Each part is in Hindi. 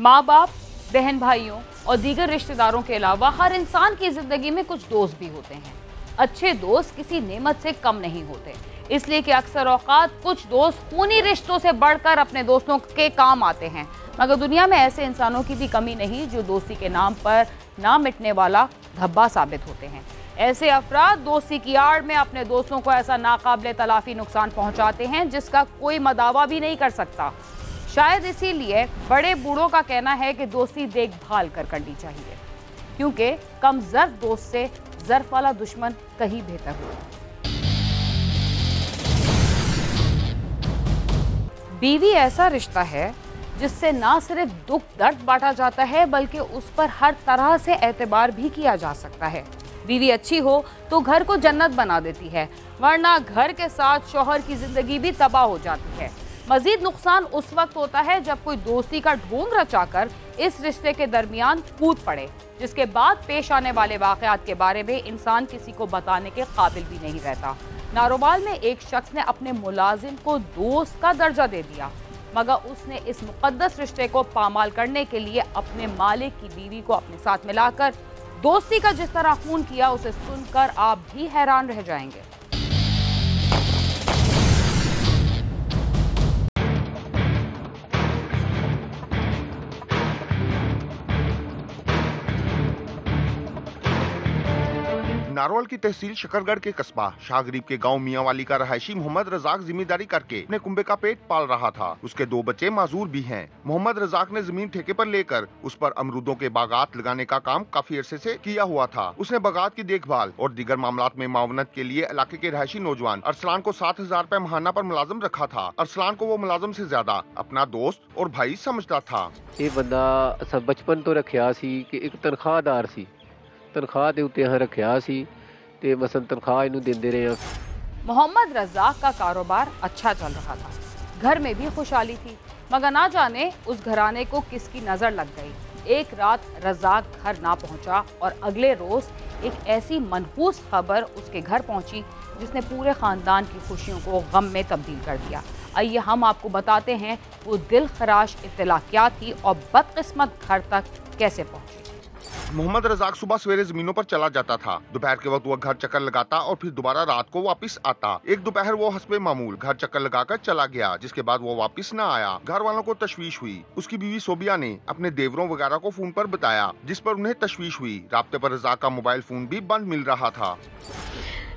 माँ बाप, बहन भाइयों और दीगर रिश्तेदारों के अलावा हर इंसान की जिंदगी में कुछ दोस्त भी होते हैं। अच्छे दोस्त किसी नेमत से कम नहीं होते, इसलिए कि अक्सर औकात कुछ दोस्त खूनी रिश्तों से बढ़कर अपने दोस्तों के काम आते हैं। मगर दुनिया में ऐसे इंसानों की भी कमी नहीं जो दोस्ती के नाम पर ना मिटने वाला धब्बा साबित होते हैं। ऐसे अफराद दोस्ती की आड़ में अपने दोस्तों को ऐसा नाकाबिले तलाफी नुकसान पहुंचाते हैं जिसका कोई मदावा भी नहीं कर सकता। शायद इसीलिए बड़े बूढ़ों का कहना है कि दोस्ती देखभाल कर करनी चाहिए, क्योंकि कम ज़र्फ दोस्त से ज़र्फ वाला दुश्मन कहीं बेहतर होगा। बीवी ऐसा रिश्ता है जिससे ना सिर्फ दुख दर्द बांटा जाता है बल्कि उस पर हर तरह से एतबार भी किया जा सकता है। बीवी अच्छी हो तो घर को जन्नत बना देती है, वरना घर के साथ शौहर की जिंदगी भी तबाह हो जाती है। मजीद नुकसान उस वक्त होता है जब कोई दोस्ती का ढोंग रचाकर इस रिश्ते के दरमियान कूद पड़े, जिसके बाद पेश आने वाले वाकयात के बारे में इंसान किसी को बताने के काबिल भी नहीं रहता। नारोवाल में एक शख्स ने अपने मुलाजिम को दोस्त का दर्जा दे दिया, मगर उसने इस मुकद्दस रिश्ते को पामाल करने के लिए अपने मालिक की बीवी को अपने साथ मिलाकर दोस्ती का जिस तरह खून किया, उसे सुनकर आप भी हैरान रह जाएंगे। नारोल की तहसील शकरगढ़ के कस्बा शाहगरीब के गांव मियांवाली का रहायशी मोहम्मद रजाक जिम्मेदारी करके अपने कुंबे का पेट पाल रहा था। उसके 2 बच्चे माजूर भी हैं। मोहम्मद रजाक ने जमीन ठेके पर लेकर उस पर अमरूदों के बागात लगाने का काम काफी अरसे से किया हुआ था। उसने बागात की देखभाल और दीगर मामलात में मावनत के लिए इलाके के रहायशी नौजवान अरसलान को 7,000 रुपए महाना पर मुलाजिम रखा था। अरसलान को वो मुलाजिम से ज्यादा अपना दोस्त और भाई समझता था। ये बंदा बचपन तो रखिया सी कि एक तनख्वाहदार सी, तनख्वाह के उत्ते रखिया सी ते मसन तनख्वाह इनू देंदे रहे हैं। मोहम्मद रजाक का कारोबार अच्छा चल रहा था, घर में भी खुशहाली थी, मगर ना जाने उस घराने को किसकी नजर लग गई। एक रात रजाक घर ना पहुंचा और अगले रोज एक ऐसी मनहूस खबर उसके घर पहुंची जिसने पूरे खानदान की खुशियों को गम में तब्दील कर दिया। आइए हम आपको बताते हैं वो दिल खराश इत्तला क्या थी और बदकिस्मत घर तक कैसे पहुंची। मोहम्मद रजाक सुबह सवेरे जमीनों पर चला जाता था। दोपहर के वक्त वो घर चक्कर लगाता और फिर दोबारा रात को वापस आता। एक दोपहर वो हस्बे मामूल घर चक्कर लगाकर चला गया, जिसके बाद वो वापस न आया। घर वालों को तशवीश हुई। उसकी बीवी सोबिया ने अपने देवरों वगैरह को फोन पर बताया, जिस पर उन्हें तशवीश हुई। राब्ते पर रजाक का मोबाइल फोन भी बंद मिल रहा था।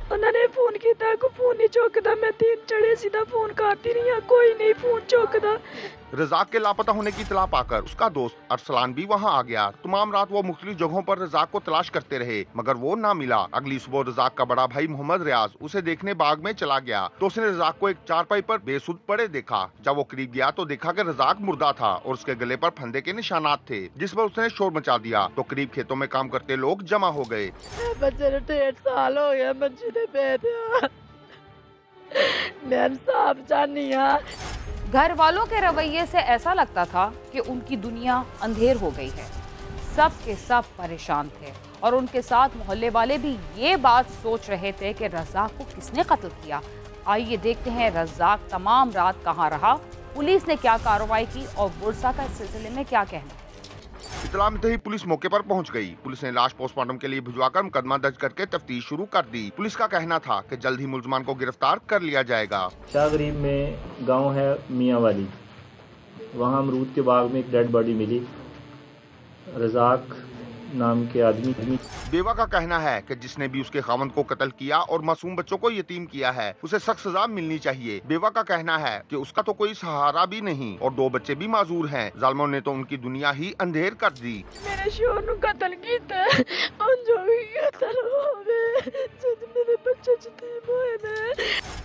उन्होंने फोन किया को फोन नहीं चुकता, मैं 3 चढ़े सीधा फोन करती रही, कोई नहीं फोन चुकता। रजाक के लापता होने की इतला पाकर उसका दोस्त अरसलान भी वहां आ गया। तमाम रात वो मुख्तलिफ जगहों पर रजाक को तलाश करते रहे, मगर वो ना मिला। अगली सुबह रजाक का बड़ा भाई मोहम्मद रियाज उसे देखने बाग में चला गया तो उसने रजाक को एक चारपाई पर बेसुध पड़े देखा। जब वो करीब गया तो देखा कि रजाक मुर्दा था और उसके गले पर फंदे के निशानात थे, जिस पर उसने शोर मचा दिया तो करीब खेतों में काम करते लोग जमा हो गए। बच्चे 1.5 साल हो गया, बच्चे ने मैं साफ जानी। घर वालों के रवैये से ऐसा लगता था कि उनकी दुनिया अंधेर हो गई है। सब के सब परेशान थे और उनके साथ मोहल्ले वाले भी ये बात सोच रहे थे कि रजाक को किसने कत्ल किया। आइए देखते हैं रजाक तमाम रात कहाँ रहा, पुलिस ने क्या कार्रवाई की और बुरसा का इस सिलसिले में क्या कहना। इतला मिलते ही पुलिस मौके पर पहुंच गई। पुलिस ने लाश पोस्टमार्टम के लिए भिजवाकर मुकदमा दर्ज करके तफ्तीश शुरू कर दी। पुलिस का कहना था कि जल्द ही मुलजमान को गिरफ्तार कर लिया जाएगा। शाहगरीब में गांव है मियांवाली, वहां अमरूद के बाग में एक डेड बॉडी मिली। रजाक नाम के आदमी। बेवा का कहना है कि जिसने भी उसके खावंद को कत्ल किया और मासूम बच्चों को यतीम किया है उसे सख्त सजा मिलनी चाहिए। बेवा का कहना है कि उसका तो कोई सहारा भी नहीं और 2 बच्चे भी माजूर हैं। जालिमों ने तो उनकी दुनिया ही अंधेर कर दी। मेरे शोर नु कत्ल कीता और जो भी कत्ल होवे जद मेरे बच्चे यतीम होए ने।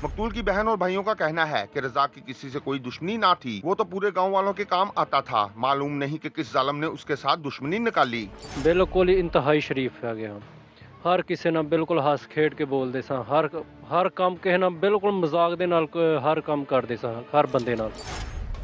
मकतूल की बहन और भाइयों का कहना है कि रजाक की किसी से कोई दुश्मनी ना थी, वो तो पूरे गाँव वालों के काम आता था। मालूम नहीं कि किस जालिम ने उसके साथ दुश्मनी निकाली। बिल्कुल इंतहाई शरीफ है गया, हर किसी ना बिल्कुल हस खेड के बोल दे सा, हर काम के ना बिल्कुल मजाक दे नाल हर काम कर दे सा, हर बंदे नाल।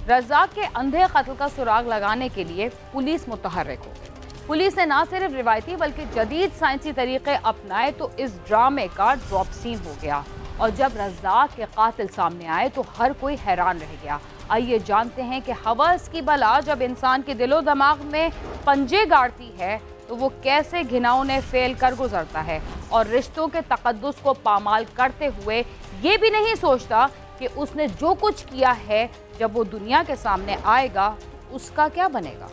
रजाक के अंधे कत्ल का सुराग लगाने के लिए पुलिस मुतहर्रिक हो गई। पुलिस ने न सिर्फ रिवायती बल्कि जदीद साइंसी तरीके अपनाए तो इस ड्रामे का ड्रॉप सीन हो गया और जब रजाक के कातिल सामने आए तो हर कोई हैरान रह गया। आइए जानते हैं कि हवस की बला जब इंसान के दिलो दिमाग में पंजे गाड़ती है तो वो कैसे घिनौने फेल कर गुजरता है और रिश्तों के तकद्दुस को पामाल करते हुए ये भी नहीं सोचता कि उसने जो कुछ किया है जब वो दुनिया के सामने आएगा उसका क्या बनेगा।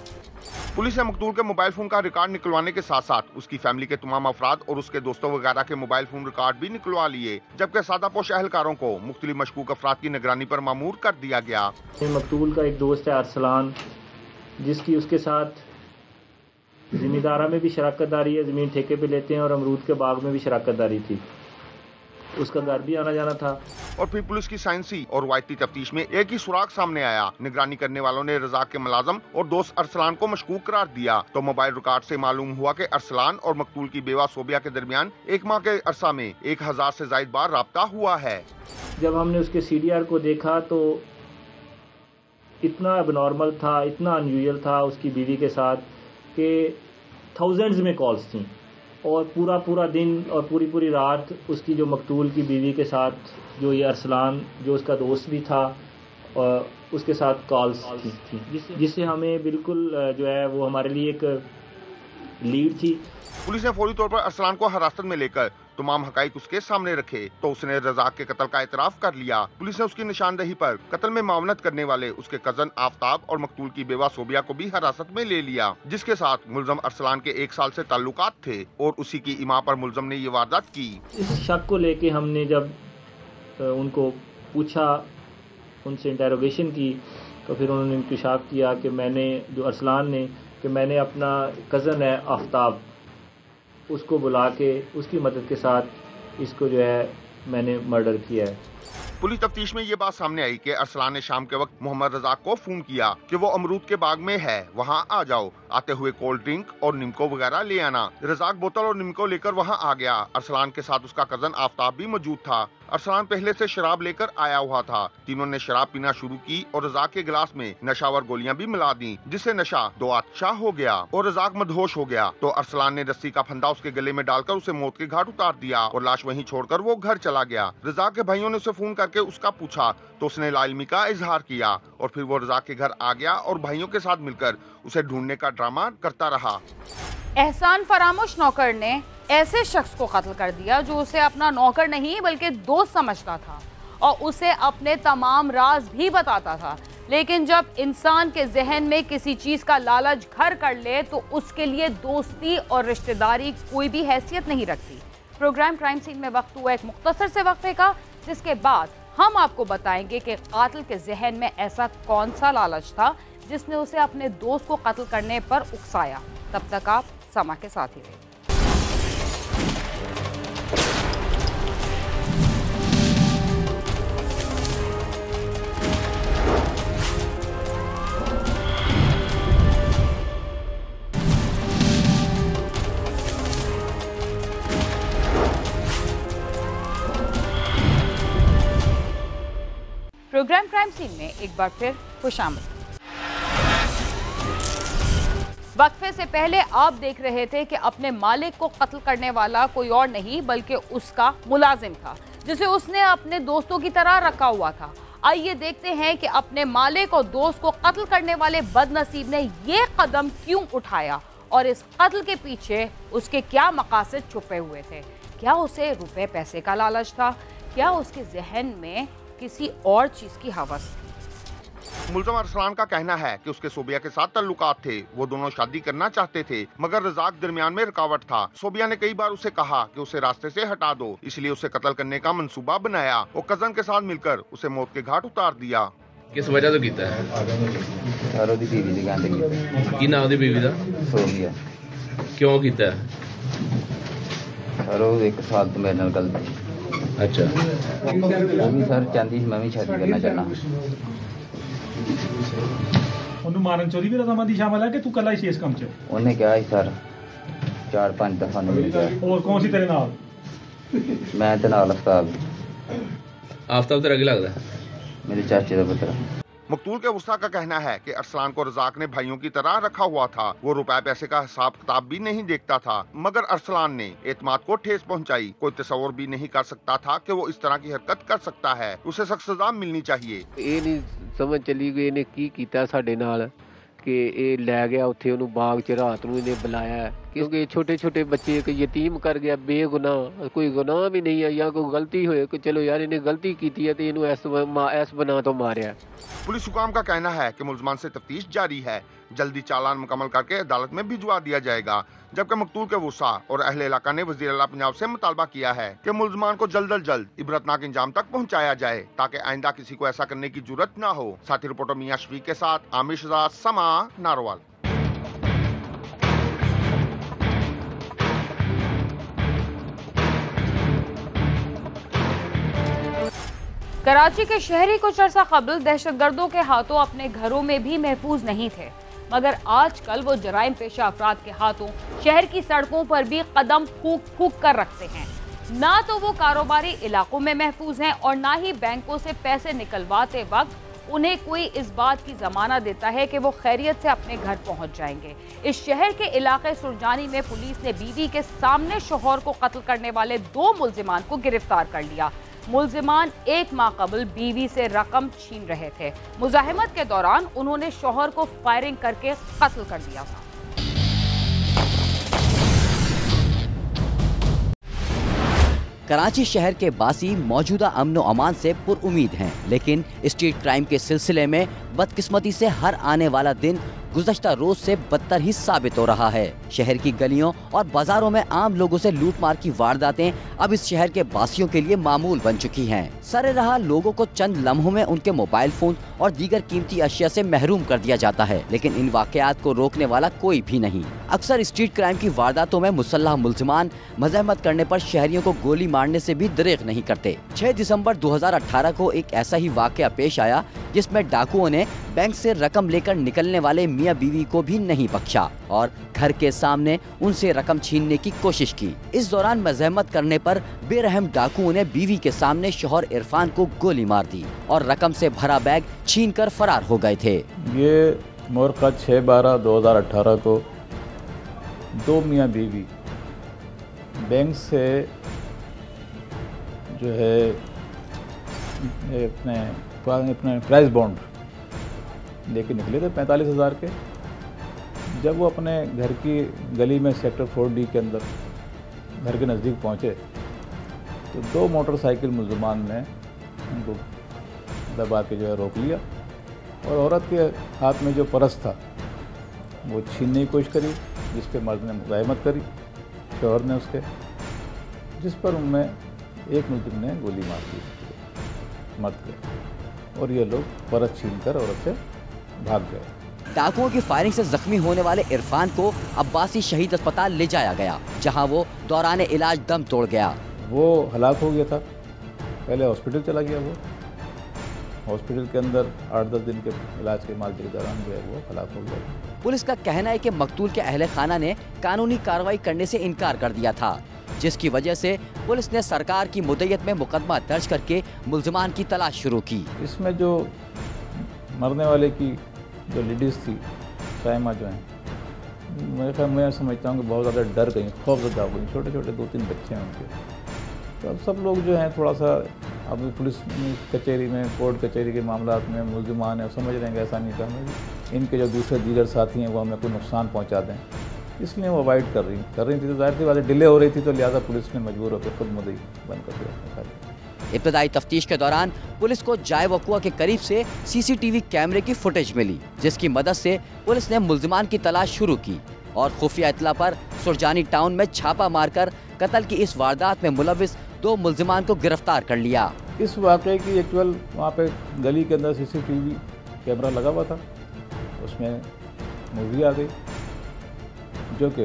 पुलिस ने मकतूल के मोबाइल फोन का रिकॉर्ड निकलवाने के साथ साथ उसकी फैमिली के तमाम अफराद और उसके दोस्तों वगैरह के मोबाइल फोन रिकॉर्ड भी निकलवा लिए, जबकि सादापोश अहलकारों को मुख्तलिफ मशकूक अफराद की निगरानी पर मामूर कर दिया गया। मकतूल का एक दोस्त है अरसलान, जिसकी उसके साथ जिम्मेदारा में भी शराकतदारी है, ज़मीन ठेके पे लेते हैं और अमरूद के बाग में भी शराकतदारी थी, उसका घर भी आना जाना था। और फिर पुलिस की साइंसी और वायती तफ्तीश में एक ही सुराग सामने आया। निगरानी करने वालों ने रज़ाक के मुलाजम और दोस्त अरसलान को मशकूक करार दिया तो मोबाइल रिकॉर्ड से मालूम हुआ कि अरसलान और मकतूल की बेवा सोबिया के दरमियान 1 माह के अरसा में 1000 से ज्यादा बार राब्ता हुआ है। जब हमने उसके CDR को देखा तो इतना एबनॉर्मल था, इतना अनयूजुअल था उसकी बीवी के साथ कि थाउजेंड्स में कॉल्स थी और पूरा दिन और पूरी रात उसकी जो मकतूल की बीवी के साथ जो ये अरसलान जो उसका दोस्त भी था और उसके साथ कॉल्स थी जिससे हमें बिल्कुल जो है वो हमारे लिए एक लीड थी। पुलिस ने फौरी तौर पर अरसलान को हिरासत में लेकर तमाम हकाइक उसके सामने रखे तो उसने रज़ाक के कत्ल का एतराफ़ कर लिया। पुलिस ने उसकी निशानदही पर कत्ल में मावनत करने वाले उसके कजन आफ्ताब और मकतूल की बेवा सोबिया को भी हिरासत में ले लिया, जिसके साथ मुलजम अरसलान के 1 साल से ताल्लुकात थे और उसी की इमा पर मुलजम ने ये वारदात की। इस शक को लेके हमने जब उनको पूछा, उनसे इंटेरोगेशन की तो फिर उन्होंने इंकशाफ किया कि मैंने जो अरसलान ने कि मैंने अपना कज़न है आफ्ताब उसको बुला के उसकी मदद के साथ इसको जो है मैंने मर्डर किया है। पुलिस तफ्तीश में ये बात सामने आई कि अरसलान ने शाम के वक्त मोहम्मद रज़ाक को फोन किया कि वो अमरूद के बाग में है, वहाँ आ जाओ, आते हुए कोल्ड ड्रिंक और निमको वगैरह ले आना। रज़ाक बोतल और निमको लेकर वहाँ आ गया। अरसलान के साथ उसका कजन आफ्ताब भी मौजूद था। अरसलान पहले से शराब लेकर आया हुआ था। तीनों ने शराब पीना शुरू की और रज़ाक के गिलास में नशावर गोलियां भी मिला दी, जिससे नशा 2 आतशा हो गया और रज़ाक मदहोश हो गया। तो अरसलान ने रस्सी का फंदा उसके गले में डालकर उसे मौत के घाट उतार दिया और लाश वहीं छोड़कर वो घर चला गया। रज़ाक के भाइयों ने उसे फोन करके उसका पूछा तो उसने लाइल्मी का इजहार किया और फिर वो रज़ाक के घर आ गया और भाइयों के साथ मिलकर उसे ढूंढने का ड्रामा करता रहा। एहसान फरामोश नौकर ने ऐसे शख्स को कत्ल कर दिया जो उसे अपना नौकर नहीं बल्कि दोस्त समझता था और उसे अपने तमाम राज भी बताता था। लेकिन जब इंसान के जहन में किसी चीज का लालच घर कर ले तो उसके लिए दोस्ती और रिश्तेदारी कोई भी हैसियत नहीं रखती। प्रोग्राम क्राइम सीन में वक्त हुआ एक मुख्तसर से वक्फे का, जिसके बाद हम आपको बताएंगे कि कातिल के जहन में ऐसा कौन सा लालच था जिसने उसे अपने दोस्त को कत्ल करने पर उकसाया। तब तक आप समा के साथ ही रहिए। प्रोग्राम क्राइम सीन में एक बार फिर खुशामद। वक्फे से पहले आप देख रहे थे कि अपने मालिक को कत्ल करने वाला कोई और नहीं बल्कि उसका मुलाजिम था, जिसे उसने अपने दोस्तों की तरह रखा हुआ था। आइए देखते हैं कि अपने मालिक और दोस्त को कत्ल करने वाले बदनसीब ने ये कदम क्यों उठाया और इस कत्ल के पीछे उसके क्या मकासद छुपे हुए थे। क्या उसे रुपए पैसे का लालच था? क्या उसके जहन में किसी और चीज की हवस? मुल्ज़म अरसलान का कहना है कि उसके सोबिया के साथ ताल्लुकात थे, वो दोनों शादी करना चाहते थे मगर रज़ाक दरमियान में रुकावट था। सोबिया ने कई बार उसे कहा कि उसे रास्ते से हटा दो, इसलिए उसे कत्ल करने का मंसूबा बनाया और कजन के साथ मिलकर उसे मौत के घाट उतार दिया। किस वजह तो कीता है? सर ओदी बीवी दी गल कीती। की नाम दी बीवी दा? सोबिया। क्यों कीता है? सर वो 1 साल तो मेरे नाल गलत। अच्छा। वो भी सर चाहती मैं भी शादी करना चाहना। ਉਹਨੂੰ ਮਾਰਨ ਚੋਰੀ ਵੀ ਰਜ਼ਾਮੰਦੀ ਸ਼ਾਮਲ ਹੈ ਕਿ ਤੂੰ ਕੱਲਾ ਹੀ ਇਸ ਕੰਮ 'ਚ? ਉਹਨੇ ਕਿਹਾ ਸੀ ਸਰ 4-5 ਦਫਾ ਨਹੀਂ ਕਿਹਾ। ਹੋਰ ਕੌਣ ਸੀ ਤੇਰੇ ਨਾਲ? ਮੈਂ ਤੇ ਨਾਲ ਅਫਤਾਬ। आफ्ताब तेरा क्या लगता है? मेरे चाचे का पुत्र। मकतूल के उस्ताद का कहना है कि अरसलान को रज़ाक ने भाइयों की तरह रखा हुआ था। वो रुपए पैसे का हिसाब किताब भी नहीं देखता था मगर अरसलान ने एतमाद को ठेस पहुंचाई। कोई तस्वर भी नहीं कर सकता था कि वो इस तरह की हरकत कर सकता है। उसे सख्त सजा मिलनी चाहिए। ये नहीं ਸਮਝ ਚਲੀ ਗਈ ਇਹਨੇ ਕੀ ਕੀਤਾ ਸਾਡੇ ਨਾਲ ਕਿ ਇਹ ਲੈ ਗਿਆ ਉੱਥੇ ਉਹਨੂੰ ਬਾਗ 'ਚ ਰਾਤ ਨੂੰ ਇਹਨੇ ਬੁਲਾਇਆ ਕਿਉਂਕਿ ਛੋਟੇ ਛੋਟੇ ਬੱਚੇ ਇੱਕ ਯਤੀਮ ਕਰ ਗਿਆ ਬੇਗੁਨਾਹ ਕੋਈ ਗੁਨਾਹ ਵੀ ਨਹੀਂ ਹੈ ਜਾਂ ਕੋਈ ਗਲਤੀ ਹੋਏ ਕਿ ਚਲੋ यार ਇਹਨੇ गलती की है तो ਇਹਨੂੰ ਇਸ ਬਣਾ ਤੋਂ ਮਾਰਿਆ। पुलिस हुकाम का कहना है कि मुलजमान से तफ्तीश जारी है, जल्दी चालान मुकम्मल करके अदालत में भिजवा दिया जाएगा। जबकि मकतूल के वसा और अहले इलाका ने वज़ीर आला पंजाब से मुतालबा किया है कि मुलजमान को जल्द अज जल्द इबरतनाक इंजाम तक पहुँचाया जाए ताकि आइंदा किसी को ऐसा करने की जुर्रत न हो। साथी रिपोर्टर मियां शफीक के साथ आमिर शहजाद, समा, नारोवाल। कराची के शहरी कुछ अरसा कबल दहशतगर्दों के हाथों अपने घरों में भी महफूज नहीं थे, मगर आजकल वो जराइम पेशा अफराद के हाथों शहर की सड़कों पर भी कदम फूंक फूंक कर रखते हैं। ना तो वो कारोबारी इलाकों में महफूज हैं और ना ही बैंकों से पैसे निकलवाते वक्त उन्हें कोई इस बात की जमानत देता है कि वो खैरियत से अपने घर पहुंच जाएंगे। इस शहर के इलाके सुरजानी में पुलिस ने बीवी के सामने शौहर को कत्ल करने वाले 2 मुलजिमान को गिरफ्तार कर लिया। मुलजिमान 1 माह कबल बीवी से रकम छीन रहे थे। मुजाहिमत के दौरान उन्होंने शौहर को फायरिंग करके कत्ल कर दिया था। कराची शहर के बासी मौजूदा अमन व अमान से पुरउमीद हैं, लेकिन स्ट्रीट क्राइम के सिलसिले में बदकिस्मती से हर आने वाला दिन गुज़श्ता रोज से बदतर ही साबित हो रहा है। शहर की गलियों और बाजारों में आम लोगों से लूटमार की वारदातें अब इस शहर के बासियों के लिए मामूल बन चुकी हैं। सरे रहा लोगों को चंद लम्हों में उनके मोबाइल फोन और दीगर कीमती अशिया से महरूम कर दिया जाता है, लेकिन इन वाकयात को रोकने वाला कोई भी नहीं। अक्सर स्ट्रीट क्राइम की वारदातों में मुसल्लह मुलजिमान मज़ाहमत करने पर शहरियों को गोली मारने से भी दरेग नहीं करते। 6 दिसंबर 2018 को एक ऐसा ही वाकया पेश आया जिसमें डाकुओं ने बैंक से रकम लेकर निकलने वाले मियां बीवी को भी नहीं बख्शा और घर के सामने उनसे रकम छीनने की कोशिश की। इस दौरान मज़ाहमत करने पर बेरहम डाकुओं ने बीवी के सामने शौहर इरफान को गोली मार दी और रकम से भरा बैग छीनकर फरार हो गए थे। ये मोरखा 6/12/2018 को 2 मियां बीवी बैंक से जो है अपने प्राइस बॉन्ड लेके निकले थे 45,000 के। जब वो अपने घर की गली में सेक्टर 4D के अंदर घर के नज़दीक पहुँचे तो 2 मोटरसाइकिल मुलजमान ने उनको दबा के जो है रोक लिया और औरत के हाथ में जो परस था वो छीनने की कोशिश करी, जिस पे मर्द ने मुज़ाहिमत करी, शौहर ने उसके, जिस पर उनमें एक मुलजिम ने गोली मार दी मर्द के और ये लोग परस छीनकर औरत से भाग गए। डाकुओं की फायरिंग से जख्मी होने वाले इरफान को अब्बासी शहीद अस्पताल ले जाया गया, जहां वो दौरान इलाज दम तोड़ गया। वो हलाक हो गया था, पहले हॉस्पिटल चला गया। वो हॉस्पिटल के अंदर 8-10 दिन के इलाज के मालूम के दौरान जो है वो हलाक हो गया। पुलिस का कहना है कि मकतूल के अहले खाना ने कानूनी कार्रवाई करने से इनकार कर दिया था, जिसकी वजह से पुलिस ने सरकार की मुद्दत में मुकदमा दर्ज करके मुलजिमान की तलाश शुरू की। इसमें जो मरने वाले की जो लेडीज़ थी साइमा जो है, मैं समझता हूँ कि बहुत ज़्यादा डर गई, खौफजदा हो गई। छोटे छोटे 2-3 बच्चे हैं उनके, तो अब सब लोग जो हैं थोड़ा सा अब पुलिस कचहरी में, कोर्ट कचहरी के मामला में मुलजिमान है, समझ रहे हैं ऐसा नहीं करना, इनके जो दूसरे दीगर साथी हैं वो हमें कोई नुकसान पहुँचा दें, इसलिए वो अवॉइड कर रही थी। तो जाहिर सी बात है डिले हो रही थी, तो लिहाजा पुलिस ने मजबूर होकर खुद मुद्दई बंद कर दिया। इब्तदाई तफ्तीश के दौरान पुलिस को जाए वक़ुआ के करीब से CCTV कैमरे की फुटेज मिली, जिसकी मदद से पुलिस ने मुलजिमान की तलाश शुरू की और खुफिया इत्तला पर सुरजानी टाउन में छापा मारकर कत्ल की इस वारदात में मुलविस 2 मुलजिमान को गिरफ्तार कर लिया। इस वाक़े की एक्चुअल वहाँ पे गली के अंदर CCTV कैमरा लगा हुआ था, उसमें मूवी आ गई जो कि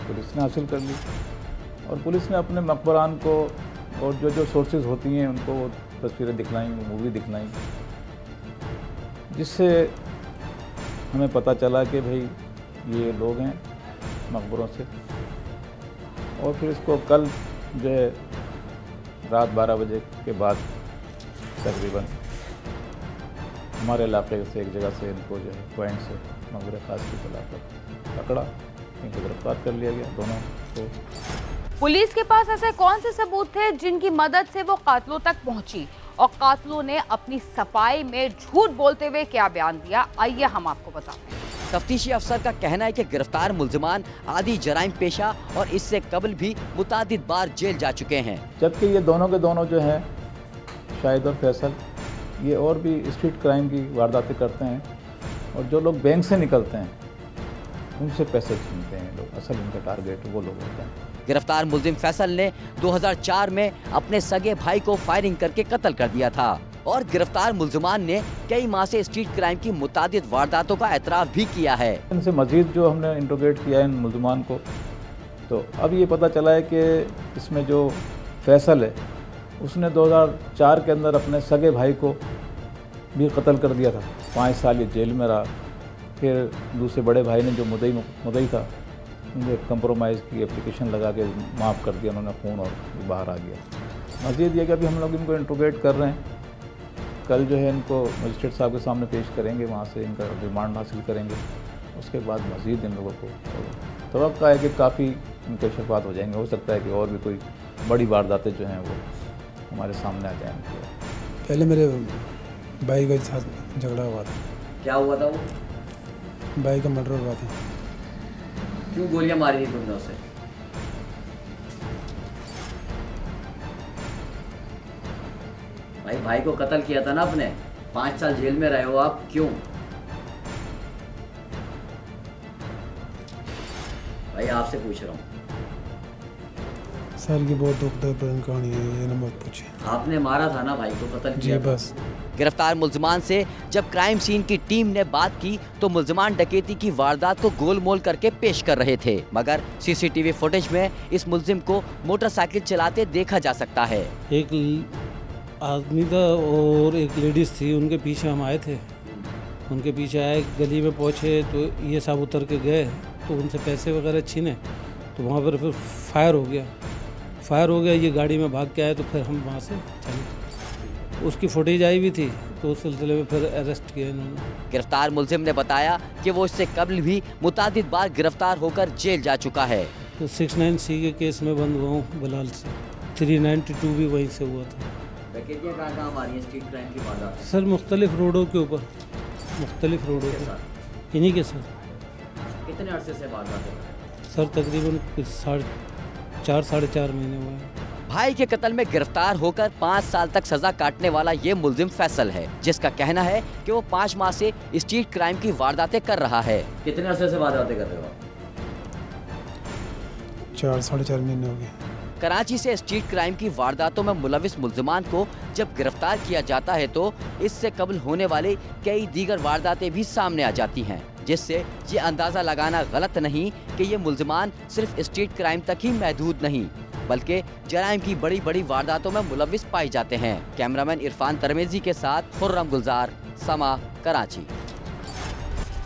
पुलिस ने हासिल कर ली और पुलिस ने अपने मकबरान को और जो सोर्सेज होती हैं उनको वो तस्वीरें दिखलाई, मूवी दिखलाई, जिससे हमें पता चला कि भाई ये लोग हैं मकबरों से। और फिर इसको कल जो है रात 12 बजे के बाद तकरीबन हमारे इलाके से एक जगह से इनको जो है पॉइंट से मकबरे खास की तलाश पर पकड़ा, इनको गिरफ्तार कर लिया गया दोनों को। पुलिस के पास ऐसे कौन से सबूत थे जिनकी मदद से वो कातलों तक पहुंची और कातिलों ने अपनी सफाई में झूठ बोलते हुए क्या बयान दिया, आइए हम आपको बताते हैं। तफ्तीशी अफसर का कहना है कि गिरफ्तार मुल्जिमान आदि जराइम पेशा और इससे कबल भी मुतादिद बार जेल जा चुके हैं। जबकि ये दोनों के दोनों जो हैं, शाहिद और फैसल, ये और भी स्ट्रीट क्राइम की वारदातें करते हैं और जो लोग बैंक से निकलते हैं उनसे पैसे छीनते हैं लोग, असल उनका टारगेट वो लोग होते हैं। गिरफ्तार मुल्जिम फैसल ने 2004 में अपने सगे भाई को फायरिंग करके कत्ल कर दिया था और गिरफ्तार मुल्जिमान ने कई माह से स्ट्रीट क्राइम की मुतादिद वारदातों का एतराफ़ भी किया है। इनसे मजीद जो हमने इंट्रोगेट किया है इन मुल्जिमान को, तो अब ये पता चला है कि इसमें जो फैसल है उसने 2004 के अंदर अपने सगे भाई को भी कत्ल कर दिया था। 5 साल ये जेल में रहा। फिर दूसरे बड़े भाई ने जो मुदई था उनसे कंप्रोमाइज़ की एप्लीकेशन लगा के माफ़ कर दिया उन्होंने फ़ोन और बाहर आ गया। मज़ीद ये कि अभी हम लोग इनको इंट्रोगेट कर रहे हैं। कल जो है इनको मजिस्ट्रेट साहब के सामने पेश करेंगे, वहाँ से इनका रिमांड हासिल करेंगे। उसके बाद मज़ीद इन लोगों को तवक्का है कि काफ़ी इनके शफात हो जाएंगे। हो सकता है कि और भी कोई बड़ी वारदातें जो हैं वो हमारे सामने आ जाएंगे। पहले मेरे भाई के साथ झगड़ा हुआ था। क्या हुआ था वो? भाई का मर्डर हुआ था। क्यों गोलियां मारी थी तुमने उसे? भाई को कत्ल किया था ना आपने, 5 साल जेल में रहे हो आप, क्यों? भाई आपसे पूछ रहा हूँ। सर की बहुत दुखदायक कहानी है, ये ना मत पूछे। आपने मारा था ना भाई को, कत्ल किया? जी बस। गिरफ्तार मुल्जिमान से जब क्राइम सीन की टीम ने बात की तो मुल्जिमान डकैती की वारदात को गोलमोल करके पेश कर रहे थे, मगर सीसीटीवी फुटेज में इस मुल्जिम को मोटरसाइकिल चलाते देखा जा सकता है। एक आदमी था और एक लेडीज थी, उनके पीछे हम आए थे। उनके पीछे आए, गली में पहुंचे तो ये सब उतर के गए तो उनसे पैसे वगैरह छीने, तो वहाँ पर फिर फायर हो गया। ये गाड़ी में भाग के आए तो फिर हम वहाँ से चले। उसकी फुटेज आई भी थी तो उस सिलसिले में फिर अरेस्ट किया इन्होंने। गिरफ्तार मुल्जिम ने बताया कि वो इससे कबल भी मुतादिद बार गिरफ्तार होकर जेल जा चुका है। तो 69C के केस में बंद हुआ हूँ बलाल से। 392 भी वहीं से हुआ था। स्ट्रीट क्राइम की वारदात सर मुख्तलिफ रोडों के ऊपर, मुख्तलिफ रोडों के इन्हीं के साथ। कितने अरसे से वारदात है? सर तकरीबन 4 साढ़े 4 महीने हुए हैं। भाई के कत्ल में गिरफ्तार होकर 5 साल तक सजा काटने वाला ये मुल्जिम फैसल है, जिसका कहना है कि वो 5 माह से स्ट्रीट क्राइम की वारदातें कर रहा है। कितने अरसे से वारदातें कर रहे हो? 4 साढ़े 4 महीने हो गए। कराची से स्ट्रीट क्राइम की वारदातों में मुलविस मुल्जिमान को जब गिरफ्तार किया जाता है तो इससे कबल होने वाले कई दीगर वारदातें भी सामने आ जाती हैं, जिससे ये अंदाज़ा लगाना गलत नहीं कि ये मुल्जिमान सिर्फ स्ट्रीट क्राइम तक ही महदूद नहीं बल्कि जराइम की बड़ी बड़ी वारदातों में मुलविस पाए जाते हैं। कैमरामैन इरफान तरमेजी के साथ खुर्रम गुलजार, समा, कराची।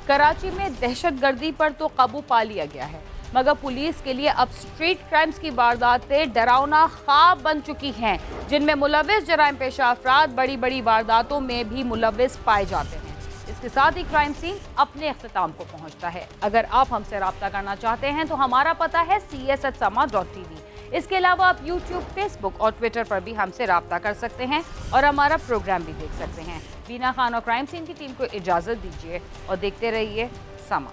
कराची में दहशतगर्दी पर तो काबू पा लिया गया है, मगर पुलिस के लिए अब स्ट्रीट क्राइम्स की वारदातें डरावना ख्वाब बन चुकी हैं, जिनमें मुलविस जराइम पेशा अफराद बड़ी बड़ी वारदातों में भी मुलविस पाए जाते हैं। इसके साथ ही क्राइम सीन अपने अख्तिताम को पहुंचता है। अगर आप हमसे रब्ता करना चाहते हैं तो हमारा पता है cs@sama.tv। इसके अलावा आप YouTube, Facebook और Twitter पर भी हमसे रब्ता कर सकते हैं और हमारा प्रोग्राम भी देख सकते हैं। बीना खान और क्राइम सीन की टीम को इजाज़त दीजिए और देखते रहिए समा।